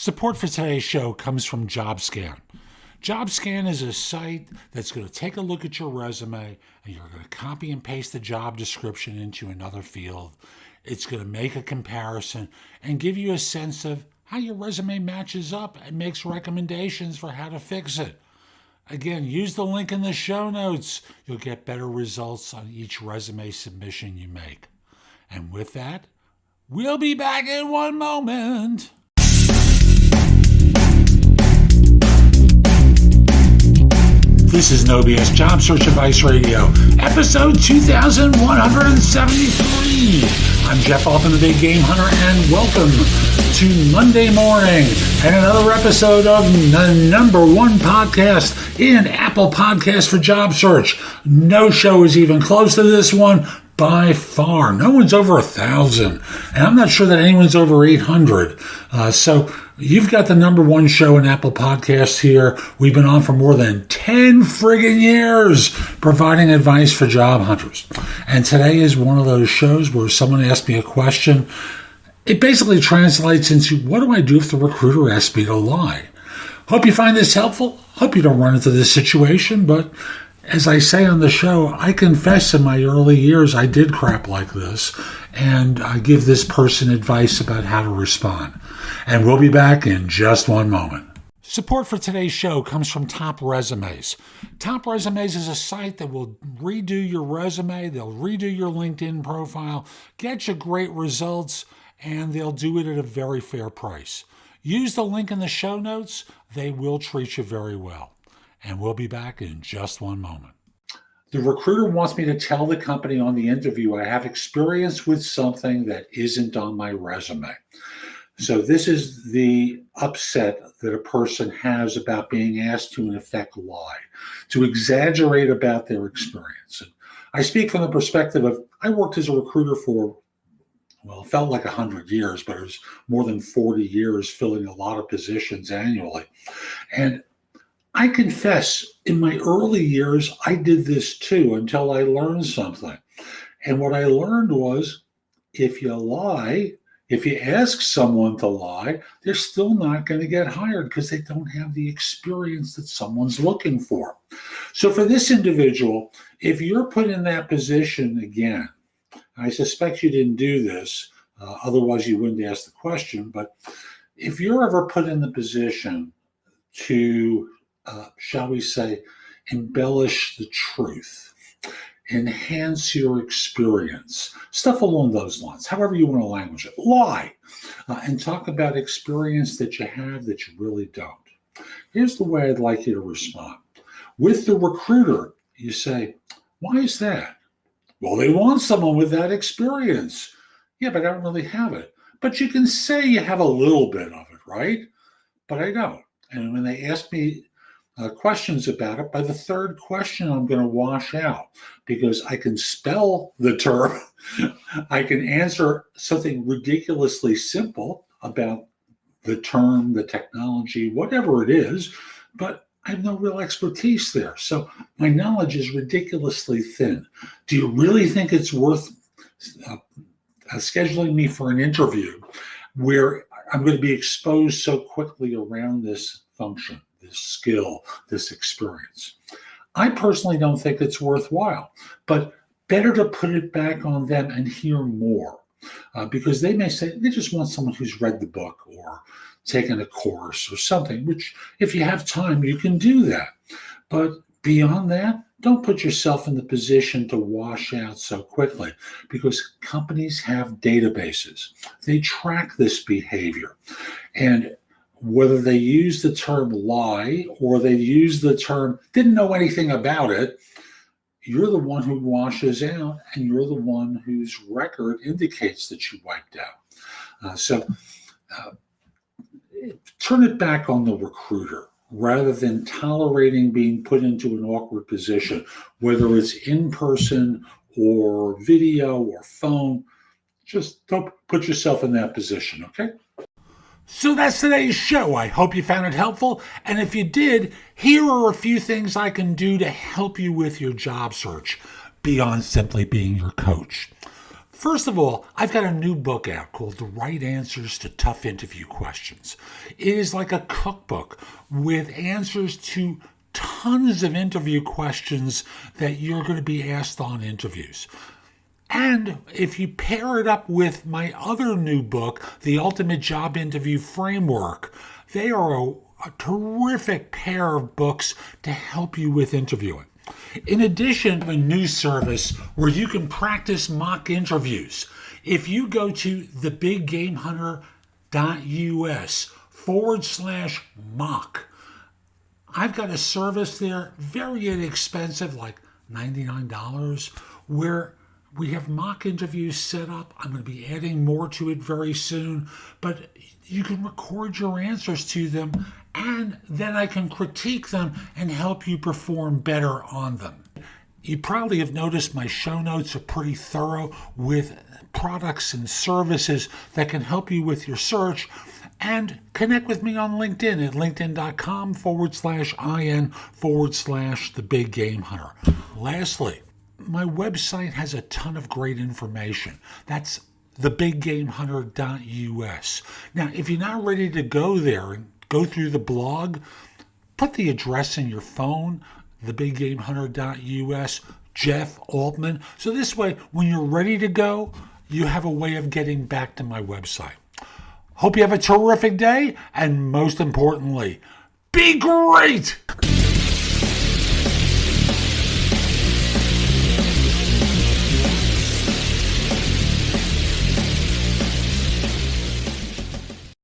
Support for today's show comes from Jobscan. Jobscan is a site that's going to take a look at your resume and you're going to copy and paste the job description into another field. It's going to make a comparison and give you a sense of how your resume matches up and makes recommendations for how to fix it. Again, use the link in the show notes. You'll get better results on each resume submission you make. And with that, we'll be back in one moment. This is No BS Job Search Advice Radio, episode 2173. I'm Jeff Altman, the Big Game Hunter, and welcome to Monday morning and another episode of the number one podcast in Apple Podcasts for job search. No show is even close to this one by far. No one's over 1,000, and I'm not sure that anyone's over 800. So you've got the number one show in Apple Podcasts here. We've been on for more than 10 friggin' years providing advice for job hunters. And today is one of those shows where someone asked me a question. It basically translates into, what do I do if the recruiter asks me to lie? Hope you find this helpful. Hope you don't run into this situation, but as I say on the show, I confess in my early years I did crap like this, and I give this person advice about how to respond. And we'll be back in just one moment. Support for today's show comes from TopResumes. TopResumes is a site that will redo your resume, they'll redo your LinkedIn profile, get you great results, and they'll do it at a very fair price. Use the link in the show notes. They will treat you very well. And we'll be back in just one moment. The recruiter wants me to tell the company on the interview I have experience with something that isn't on my resume. So this is the upset that a person has about being asked to, in effect, lie, to exaggerate about their experience. And I speak from the perspective of, I worked as a recruiter for, well, it felt like 100 years, but it was more than 40 years filling a lot of positions annually. And I confess, in my early years, I did this too until I learned something. And what I learned was, if you lie, if you ask someone to lie, they're still not going to get hired because they don't have the experience that someone's looking for. So for this individual, if you're put in that position again, I suspect you didn't do this, otherwise you wouldn't ask the question, but if you're ever put in the position to shall we say, embellish the truth, enhance your experience, stuff along those lines, however you want to language it, lie, and talk about experience that you have that you really don't. Here's the way I'd like you to respond. With the recruiter, you say, why is that? Well, they want someone with that experience. Yeah, but I don't really have it. But you can say you have a little bit of it, right? But I don't. And when they ask me questions about it, by the third question, I'm going to wash out because I can spell the term. I can answer something ridiculously simple about the term, the technology, whatever it is, but I have no real expertise there. So my knowledge is ridiculously thin. Do you really think it's worth scheduling me for an interview where I'm going to be exposed so quickly around this function, this skill, this experience? I personally don't think it's worthwhile, but better to put it back on them and hear more because they may say they just want someone who's read the book or taken a course or something, which if you have time, you can do that. But beyond that, don't put yourself in the position to wash out so quickly because companies have databases. They track this behavior. And whether they use the term lie or they use the term didn't know anything about it, you're the one who washes out and you're the one whose record indicates that you wiped out. So turn it back on the recruiter rather than tolerating being put into an awkward position, whether it's in person or video or phone. Just don't put yourself in that position, okay? So that's today's show. I hope you found it helpful. And if you did, here are a few things I can do to help you with your job search beyond simply being your coach. First of all, I've got a new book out called The Right Answers to Tough Interview Questions. It is like a cookbook with answers to tons of interview questions that you're going to be asked on interviews. And if you pair it up with my other new book, The Ultimate Job Interview Framework, they are a terrific pair of books to help you with interviewing. In addition, I have a new service where you can practice mock interviews. If you go to thebiggameHunter.us/mock, I've got a service there, very inexpensive, like $99, where we have mock interviews set up. I'm going to be adding more to it very soon, but you can record your answers to them, and then I can critique them and help you perform better on them. You probably have noticed my show notes are pretty thorough with products and services that can help you with your search. And connect with me on LinkedIn at linkedin.com/in/thebiggamehunter. Lastly, my website has a ton of great information. That's thebiggamehunter.us. Now, if you're not ready to go there and go through the blog, put the address in your phone, thebiggamehunter.us, Jeff Altman. So this way, when you're ready to go, you have a way of getting back to my website. Hope you have a terrific day, and most importantly, be great!